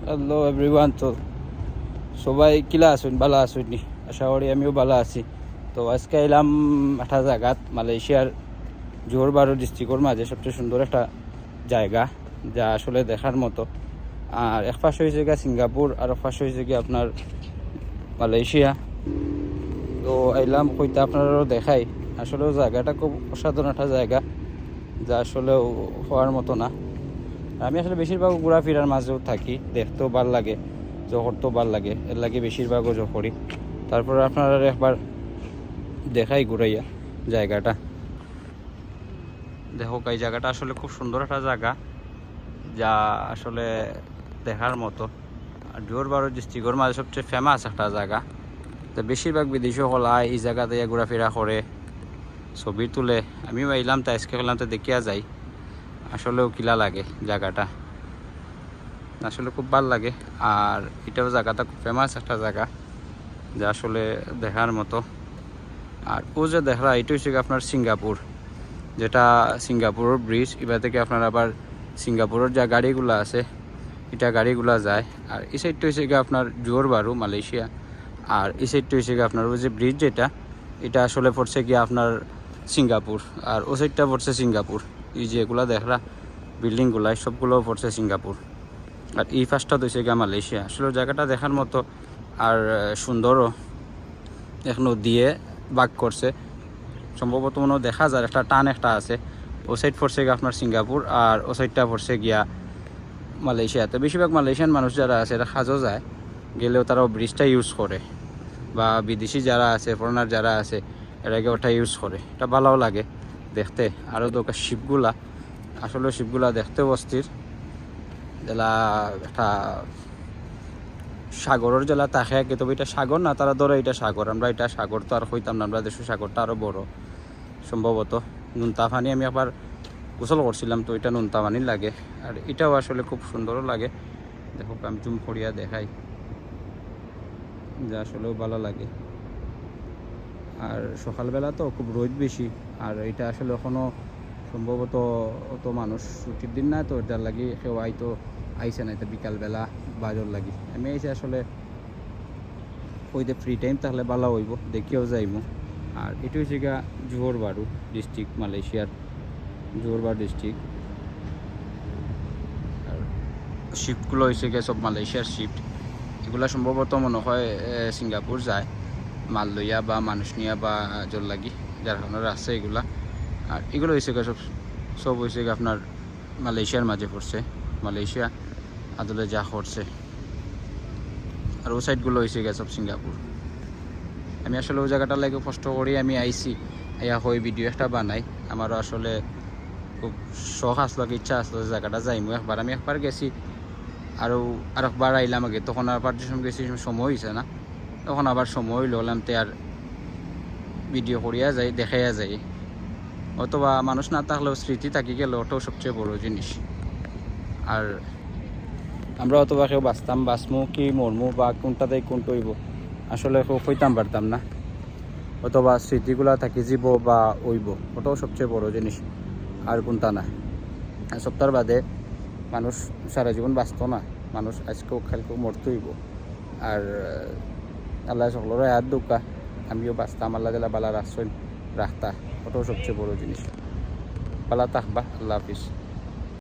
Hello everyone. তো সবাই কিলা আছেন, ভালো আছেন নি? আশা করি আমিও ভালো আছি। তো আজকে এলাম একটা জায়গাত, মালয়েশিয়ার জোহর বারো ডিস্ট্রিক্টর মাঝে সবচেয়ে সুন্দর একটা জায়গা, যা আসলে দেখার মতো। আর এক পাশে হয়েছে গিয়ে সিঙ্গাপুর, আর এক পাশে হয়েছে গিয়ে আপনার মালয়েশিয়া। তো এলাম কইতে আপনারাও দেখাই, আসলেও জায়গাটা খুব অসাধারণ একটা জায়গা, যা আসলে হওয়ার মতো না। আমি আসলে বেশিরভাগ ঘোরাফেরার মাঝেও থাকি, দেখতেও ভাল লাগে, করতেও ভাল লাগে, এর লাগে বেশিরভাগও করি। তারপরে আপনারা একবার দেখাই ঘুরাইয়া জায়গাটা। দেখো এই জায়গাটা আসলে খুব সুন্দর একটা জায়গা, যা আসলে দেখার মতো। আর জোহর বারো ডিস্ট্রিক্টর মাঝে সবচেয়ে ফেমাস একটা জায়গা। তো বেশিরভাগ বিদেশি হল এই জায়গাতে ঘোরাফেরা করে, ছবি তুলে। আমিও এলাম, তাই আজকে গেলাম, তো দেখিয়া যাই আসলেও কিলা লাগে জায়গাটা। আসলে খুব ভালো লাগে। আর এটাও জায়গাটা খুব ফেমাস একটা জায়গা, যা আসলে দেখার মতো। আর ও যে দেখা, এটা হচ্ছে আপনার সিঙ্গাপুর, যেটা সিঙ্গাপুরের ব্রিজ। এবার থেকে আপনার আবার সিঙ্গাপুরের যা গাড়িগুলো আছে, এটা গাড়িগুলো যায়। আর এই সাইডটা হচ্ছে গিয়ে আপনার জোহর বারু, মালয়েশিয়া। আর এই সাইডটা হচ্ছে গিয়ে আপনার ওই যে ব্রিজ, যেটা এটা আসলে পড়ছে গিয়ে আপনার সিঙ্গাপুর। আর ও সাইডটা পড়ছে সিঙ্গাপুর। এই যে এগুলা দেখরা বিল্ডিংগুলা, সবগুলো পড়ছে সিঙ্গাপুর। আর এই ফার্স্টটা হচ্ছে গিয়ে মালয়েশিয়া। আসলে জায়গাটা দেখার মতো আর সুন্দরও। এখনো দিয়ে বাগ করছে, সম্ভবত মনে দেখা যায় একটা টান একটা আছে। ও সাইড পড়ছে গিয়ে আপনার সিঙ্গাপুর, আর ও সাইডটা পড়ছে গিয়া মালয়েশিয়াতে। বেশিরভাগ মালয়েশিয়ান মানুষ যারা আছে, এরা হাজও যায়, গেলেও তারাও ব্রিজটা ইউজ করে। বা বিদেশি যারা আছে, ফরেনার যারা আছে, এরাকে ওটা ইউজ করে। এটা ভালোও লাগে দেখতে। আরও দরকার শিপগুলা, আসলে শিপগুলা দেখতেও অস্থির। জেলা একটা সাগরের জেলা তাকে আগে, তবে এটা সাগর না, তারা ধরে এটা সাগর। আমরা এটা সাগর তো আর হইতাম না, আমরা দেশের সাগরটা আরও বড় সম্ভবত। নুনতা পানি আমি একবার গোসল করছিলাম, তো এটা নুনতা পানি লাগে। আর এটাও আসলে খুব সুন্দরও লাগে। দেখো আমি জুম করিয়া দেখাই, যা আসলেও ভালো লাগে। আর সকালবেলা তো খুব রোদ বেশি, আর এটা আসলে এখনও সম্ভবত অত মানুষ ছুটির দিন না, তো এটার লাগি কেউ আইতো আইসে না। এটা বিকালবেলা বাজর লাগি আমি আইসে। আসলে ওইতে ফ্রি টাইম তাহলে ভালো হইব, দেখিও যাইব। আর এটা হচ্ছে গা জোহর বারু ডিস্ট্রিক্ট, মালয়েশিয়ার জোহর বারু ডিস্ট্রিক্ট। আর শিপগুলো হয়েছে গিয়ে সব মালয়েশিয়ার শিফট। এগুলা সম্ভবত মনে হয় সিঙ্গাপুর যায় মাল লইয়া বা মানুষ নিয়া বা জোর লাগি, যার কারণে আছে এগুলা। আর এগুলো হয়েছে গিয়ে সব হয়েছে গিয়ে আপনার মালয়েশিয়ার মাঝে পড়ছে। মালয়েশিয়া আদলে যা করছে। আর ও সাইডগুলো হয়েছে গিয়ে সব সিঙ্গাপুর। আমি আসলে ওই জায়গাটা লাগে কষ্ট করি আমি আইসি, আইয়া হয়ে ভিডিও একটা বানাই। আমারও আসলে খুব শখ আসলো, ইচ্ছা আসলো জায়গাটা যাইমু একবার। আমি একবার গেছি, আরেকবার আইলাম আগে, তখন আবার যে সময় গেছি সময় হয়েছে না, তখন আবার সময় হইলাম তে আর ভিডিও করিয়া যাই, দেখাইয়া যাই। অথবা মানুষ না থাকলেও স্মৃতি থাকি গেল, ওটাও সবচেয়ে বড় জিনিস। আর আমরা অথবা কেউ বাঁচমু কি মরমু বা কোনটাতে কোনটা হইব, আসলে কেউ কইতাম পারতাম না। অথবা স্মৃতিগুলা থাকি যাব বা হইব, ওটাও সবচেয়ে বড় জিনিস। আর কোনটা না। সপ্তাহ বাদে মানুষ সারা জীবন বাঁচত না, মানুষ আজকেও কালকেও মরতে হইব। আর আল্লাহ সকলের হাত দুকা, আমিও বাঁচতাম, আল্লাহ দিলা বালা রাখছেন রাখতা, ওটাও সবচেয়ে বড় জিনিস। বালা থাকবা, আল্লাহ হাফিজ।